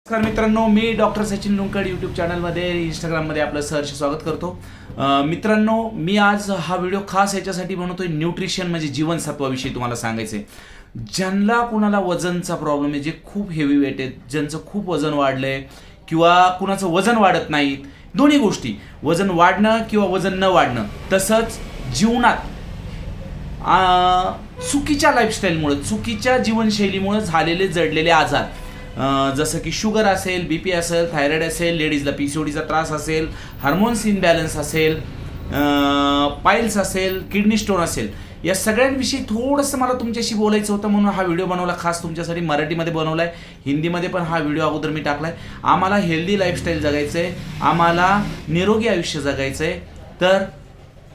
नमस्कार मित्रांनो, मी doctor Sachin Lunkad YouTube चॅनलमध्ये इंस्टाग्राममध्ये आपलं सहर्ष स्वागत करतो. मित्रांनो, मी आज हा व्हिडिओ खास याच्यासाठी बनवतोय, न्यूट्रिशन म्हणजे जीवनसत्वाविषयी तुम्हाला सांगायचं आहे. ज्यांना कुणाला वजनचा प्रॉब्लेम आहे, जे खूप हेवी वेट आहेत, ज्यांचं खूप वजन वाढलं आहे किंवा कुणाचं वजन वाढत नाही, दोन्ही गोष्टी, वजन वाढणं किंवा वजन न वाढणं, तसंच जीवनात चुकीच्या लाईफस्टाईलमुळे, चुकीच्या जीवनशैलीमुळे झालेले जडलेले आजार, जसं की शुगर असेल, बीपी असेल, थायरॉइड असेल, लेडीजला पीसीओडीचा त्रास असेल, हार्मोन्स इनबॅलन्स असेल, पाईल्स असेल, किडनी स्टोन असेल, या सगळ्यांविषयी थोडंसं मला तुमच्याशी बोलायचं होतं, म्हणून हा व्हिडिओ बनवला, खास तुमच्यासाठी. मराठीमध्ये बनवला आहे, हिंदीमध्ये पण हा व्हिडिओ अगोदर मी टाकला आहे. आम्हाला हेल्दी लाईफस्टाईल जगायचं आहे, आम्हाला निरोगी आयुष्य जगायचं आहे. तर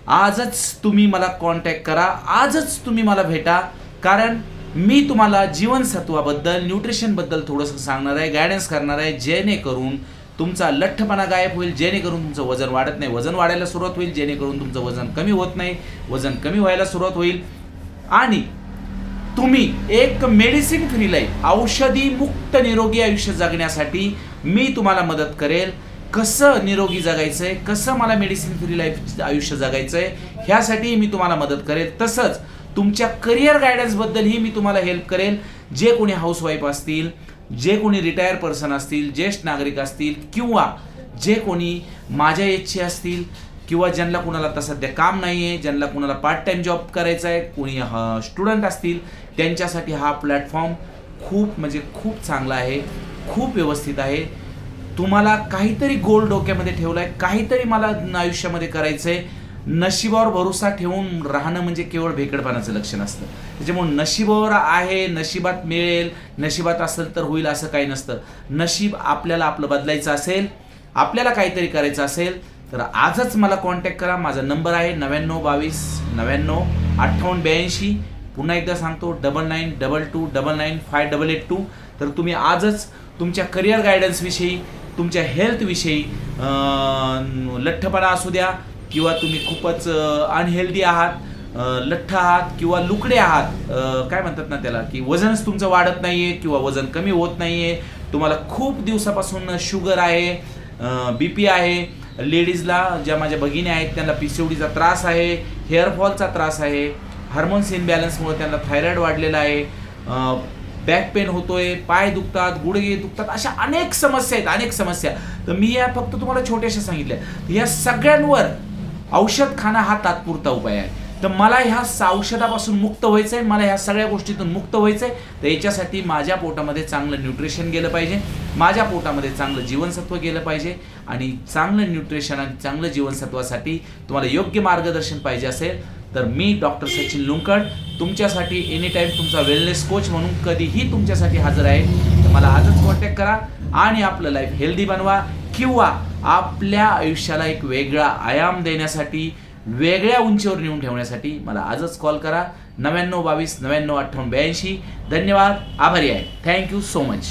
आजच तुम्ही मला कॉन्टॅक्ट करा, आजच तुम्ही मला भेटा, कारण मी तुम्हाला जीवनसत्वाबद्दल, न्यूट्रिशनबद्दल थोडंसं सांगणार आहे, गायडन्स करणार आहे, जेणेकरून तुमचा लठ्ठपणा गायब होईल, जेणेकरून तुमचं वजन वाढत नाही, वजन वाढायला सुरुवात होईल, जेणेकरून तुमचं वजन कमी होत नाही, वजन कमी व्हायला सुरुवात होईल, आणि तुम्ही एक मेडिसिन फ्री लाईफ, औषधी मुक्त निरोगी आयुष्य जगण्यासाठी मी तुम्हाला मदत करेल. कसं निरोगी जगायचं आहे, कसं मला मेडिसिन फ्री लाईफ आयुष्य जगायचं आहे, ह्यासाठी मी तुम्हाला मदत करेल. तसंच तुमच्या करिअर गायडन्सबद्दलही मी तुम्हाला हेल्प करेल. जे कोणी हाऊसवाईफ असतील, जे कोणी रिटायर पर्सन असतील, ज्येष्ठ नागरिक असतील, किंवा जे कोणी माझ्या एजचे असतील, किंवा ज्यांना कुणाला आता सध्या काम नाही आहे, ज्यांना कुणाला पार्ट टाईम जॉब करायचा आहे, कोणी स्टुडंट असतील, त्यांच्यासाठी हा प्लॅटफॉर्म खूप म्हणजे खूप चांगला आहे, खूप व्यवस्थित आहे. तुम्हाला काहीतरी गोल डोक्यामध्ये ठेवला आहे, काहीतरी मला आयुष्यामध्ये करायचं आहे, नशिबावर भरोसा ठेवून राहणं म्हणजे केवळ भेकडपणाचं लक्षण असतं. त्याच्यामुळे नशिबावर आहे, नशिबात मिळेल, नशिबात असेल तर होईल, असं काही नसतं. नशीब आपल्याला आपलं बदलायचं असेल, आपल्याला काहीतरी करायचं असेल, तर आजच मला कॉन्टॅक्ट करा. माझा नंबर आहे 9922995882. पुन्हा एकदा सांगतो, 9922995882. तर तुम्ही आजच तुमच्या करिअर गायडन्सविषयी, तुमच्या हेल्थविषयी, लठ्ठपणा असू द्या किंवा तुम्ही खूपच अनहेल्दी आहात, लठ्ठ आहात किंवा लुकडे आहात, काय म्हणतात ना त्याला, की वजनच तुमचं वाढत नाही आहे किंवा वजन कमी होत नाही आहे, तुम्हाला खूप दिवसापासून शुगर आहे, बी पी आहे, लेडीजला ज्या माझ्या भगिनी आहेत त्यांना पीसीओडीचा त्रास आहे, हेअरफॉलचा त्रास आहे, हार्मोन्स इनबॅलन्समुळे त्यांना थायरॉइड वाढलेला आहे, बॅक पेन होतोय, पाय दुखतात, गुडघे दुखतात, अशा अनेक समस्या आहेत, अनेक समस्या. तर मी या फक्त तुम्हाला छोट्याशा सांगितल्या. या सगळ्यांवर औषध खाणं हा तात्पुरता उपाय आहे. तर मला ह्या औषधापासून मुक्त व्हायचं आहे, मला ह्या सगळ्या गोष्टीतून मुक्त व्हायचं आहे. तर याच्यासाठी माझ्या पोटामध्ये चांगलं न्यूट्रिशन गेलं पाहिजे, माझ्या पोटामध्ये चांगलं जीवनसत्व गेलं पाहिजे, आणि चांगलं न्यूट्रिशन आणि चांगलं जीवनसत्वासाठी तुम्हाला योग्य मार्गदर्शन पाहिजे असेल, तर मी डॉक्टर सचिन लुंकड तुमच्यासाठी एनी टाईम तुमचा वेलनेस कोच म्हणून कधीही तुमच्यासाठी हजर आहे. तर मला आजच कॉन्टॅक्ट करा आणि आपलं लाईफ हेल्दी बनवा, किंवा आपल्या आयुष्याला एक वेगळा आयाम देण्यासाठी, वेगळ्या उंचीवर नेऊन ठेवण्यासाठी मला आजच कॉल करा. 9922995882. धन्यवाद, आभारी आहे. Thank you so much.